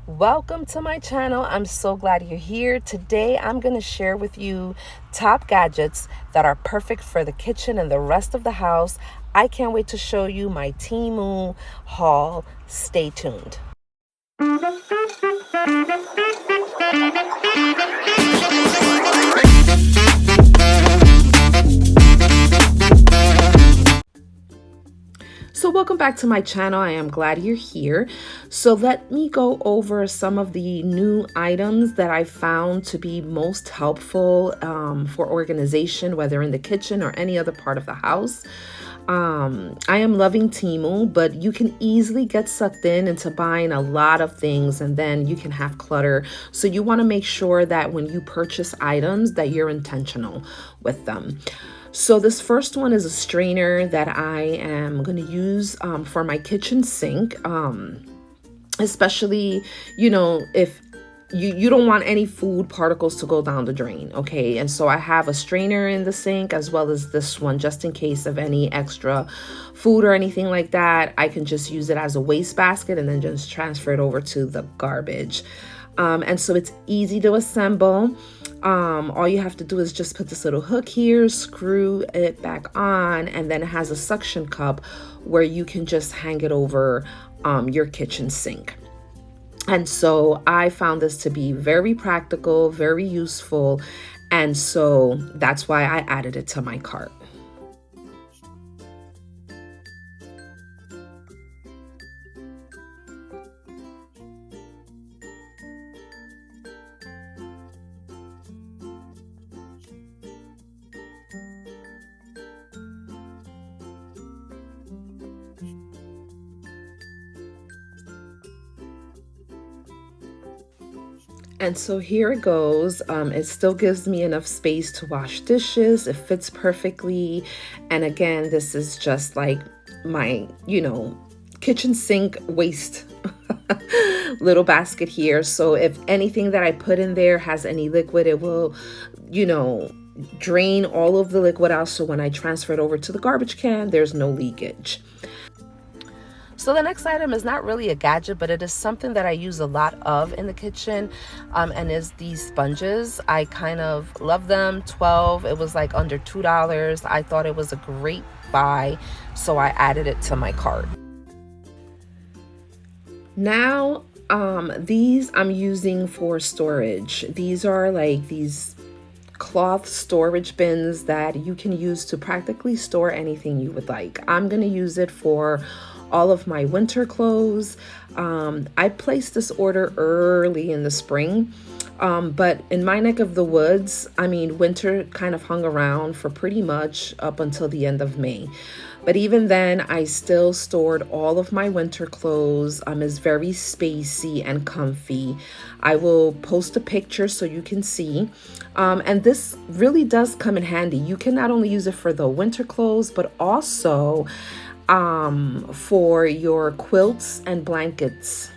Welcome to my channel. I'm so glad you're here. Today I'm going to share with you top gadgets that are perfect for the kitchen and the rest of the house. I can't wait to show you my Temu haul. Stay tuned. So welcome back to my channel. I am glad you're here. So let me go over some of the new items that I found to be most helpful for organization, whether in the kitchen or any other part of the house. I am loving Temu, but you can easily get sucked into buying a lot of things and then you can have clutter. So you want to make sure that when you purchase items that you're intentional with them. So this first one is a strainer that I am going to use for my kitchen sink, especially, if you don't want any food particles to go down the drain, okay? And so I have a strainer in the sink as well as this one, just in case of any extra food or anything like that. I can just use it as a waste basket and then just transfer it over to the garbage. And so it's easy to assemble. All you have to do is just put this little hook here, screw it back on, and then it has a suction cup where you can just hang it over your kitchen sink. And so I found this to be very practical, very useful, and so that's why I added it to my cart. And so here it goes. It still gives me enough space to wash dishes. It fits perfectly. And again, this is just like my, kitchen sink waste little basket here. So if anything that I put in there has any liquid, it will, drain all of the liquid out. So when I transfer it over to the garbage can, there's no leakage. So the next item is not really a gadget, but it is something that I use a lot of in the kitchen, and is these sponges. I kind of love them. 12, it was like under $2. I thought it was a great buy, so I added it to my cart. Now, these I'm using for storage. These are like these cloth storage bins that you can use to practically store anything you would like. I'm going to use it for all of my winter clothes. I placed this order early in the spring, but in my neck of the woods, winter kind of hung around for pretty much up until the end of May. But even then, I still stored all of my winter clothes. It's very spacey and comfy. I will post a picture so you can see. And this really does come in handy. You can not only use it for the winter clothes, but also for your quilts and blankets.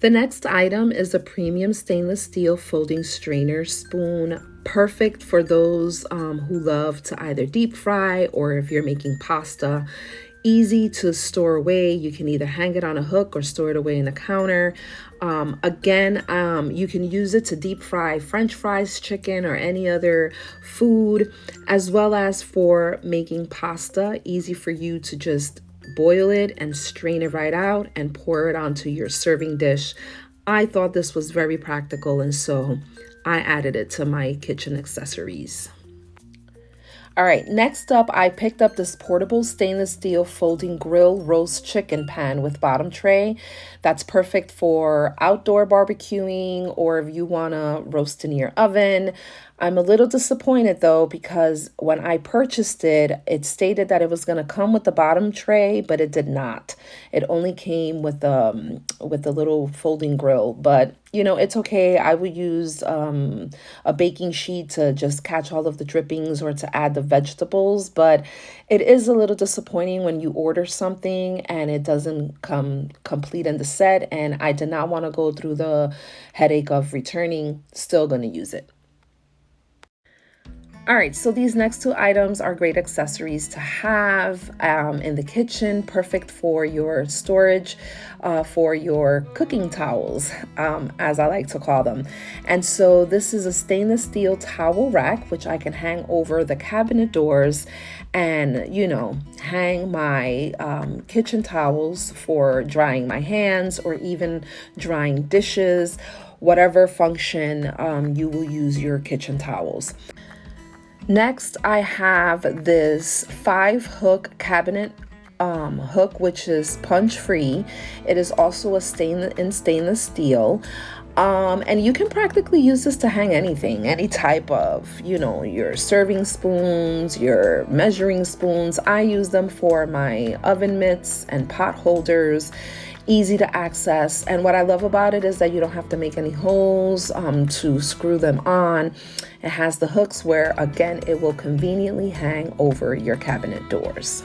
The next item is a premium stainless steel folding strainer spoon, perfect for those who love to either deep fry or if you're making pasta. Easy to store away. You can either hang it on a hook or store it away in the counter. You can use it to deep fry French fries, chicken, or any other food, as well as for making pasta. Easy for you to just boil it and strain it right out and pour it onto your serving dish. I thought this was very practical, and so I added it to my kitchen accessories. All right, next up, I picked up this portable stainless steel folding grill roast chicken pan with bottom tray. That's perfect for outdoor barbecuing or if you want to roast in your oven. I'm a little disappointed though, because when I purchased it, it stated that it was going to come with the bottom tray, but it did not. It only came with the little folding grill, but it's okay. I would use a baking sheet to just catch all of the drippings or to add the vegetables, but it is a little disappointing when you order something and it doesn't come complete in the set, and I did not want to go through the headache of returning. Still going to use it. All right, so these next two items are great accessories to have in the kitchen, perfect for your storage, for your cooking towels, as I like to call them. And so this is a stainless steel towel rack, which I can hang over the cabinet doors and, hang my kitchen towels for drying my hands or even drying dishes, whatever function you will use your kitchen towels. Next, I have this 5-hook cabinet hook, which is punch free. It is also a stainless steel. And you can practically use this to hang anything, any type of, your serving spoons, your measuring spoons. I use them for my oven mitts and pot holders. Easy to access, and what I love about it is that you don't have to make any holes to screw them on. It has the hooks where, again, it will conveniently hang over your cabinet doors.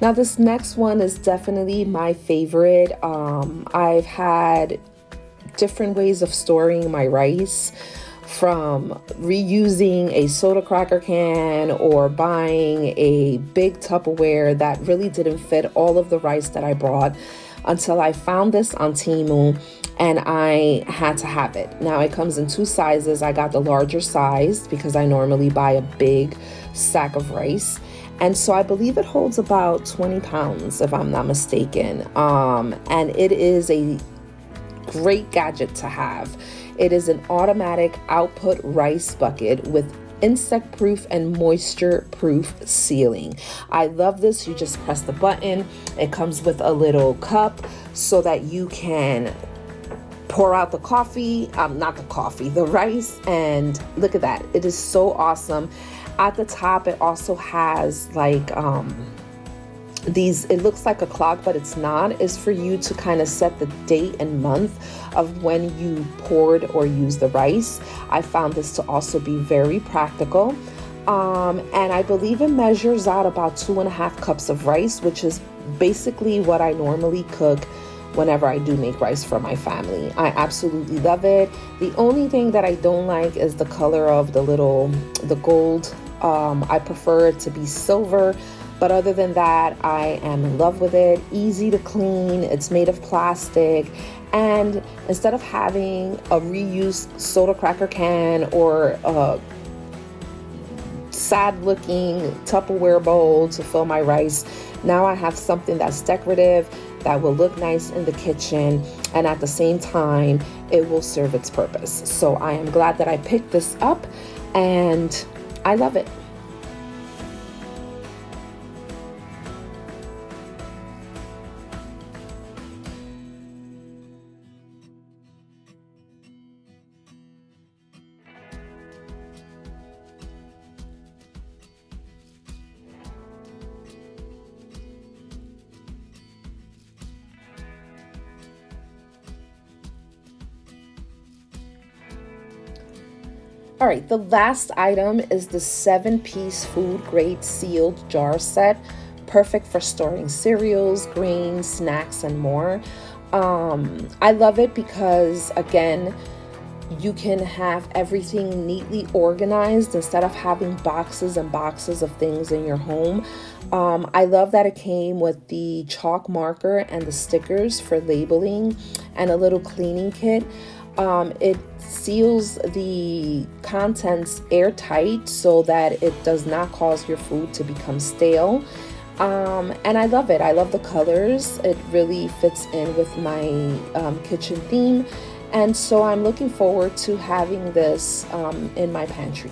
Now this next one is definitely my favorite. I've had different ways of storing my rice, from reusing a soda cracker can or buying a big Tupperware that really didn't fit all of the rice that I brought, until I found this on Temu and I had to have it. Now it comes in 2 sizes. I got the larger size because I normally buy a big sack of rice. And so I believe it holds about 20 pounds, if I'm not mistaken. And it is a great gadget to have. It is an automatic output rice bucket with insect-proof and moisture-proof sealing. I love this. You just press the button. It comes with a little cup so that you can pour out the the rice, and look at that. It is so awesome. At the top, it also has like it looks like a clock, but it's not. It's for you to kind of set the date and month of when you poured or used the rice. I found this to also be very practical. And I believe it measures out about 2.5 cups of rice, which is basically what I normally cook whenever I do make rice for my family. I absolutely love it. The only thing that I don't like is the color of the gold. I prefer it to be silver. But other than that, I am in love with it. Easy to clean. It's made of plastic. And instead of having a reused soda cracker can or a sad looking Tupperware bowl to fill my rice, now I have something that's decorative, that will look nice in the kitchen, and at the same time, it will serve its purpose. So I am glad that I picked this up, and I love it. All right, the last item is the 7-piece food grade sealed jar set, perfect for storing cereals, grains, snacks, and more. I love it because, again, you can have everything neatly organized instead of having boxes and boxes of things in your home. I love that it came with the chalk marker and the stickers for labeling and a little cleaning kit. It seals the contents airtight so that it does not cause your food to become stale. And I love it. I love the colors. It really fits in with my kitchen theme. And so I'm looking forward to having this in my pantry.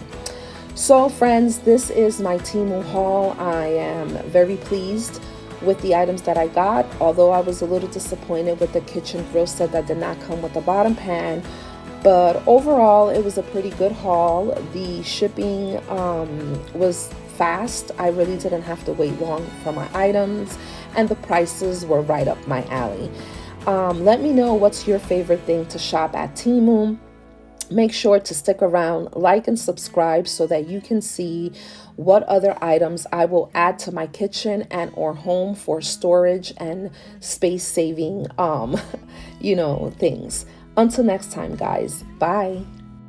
So friends, this is my Temu haul. I am very pleased with the items that I got, although I was a little disappointed with the kitchen grill set that did not come with the bottom pan. But overall, it was a pretty good haul. The shipping was fast. I really didn't have to wait long for my items, and the prices were right up my alley. Let me know what's your favorite thing to shop at Temu. Make sure to stick around, like and subscribe so that you can see what other items I will add to my kitchen and or home for storage and space saving things. Until next time, guys. Bye.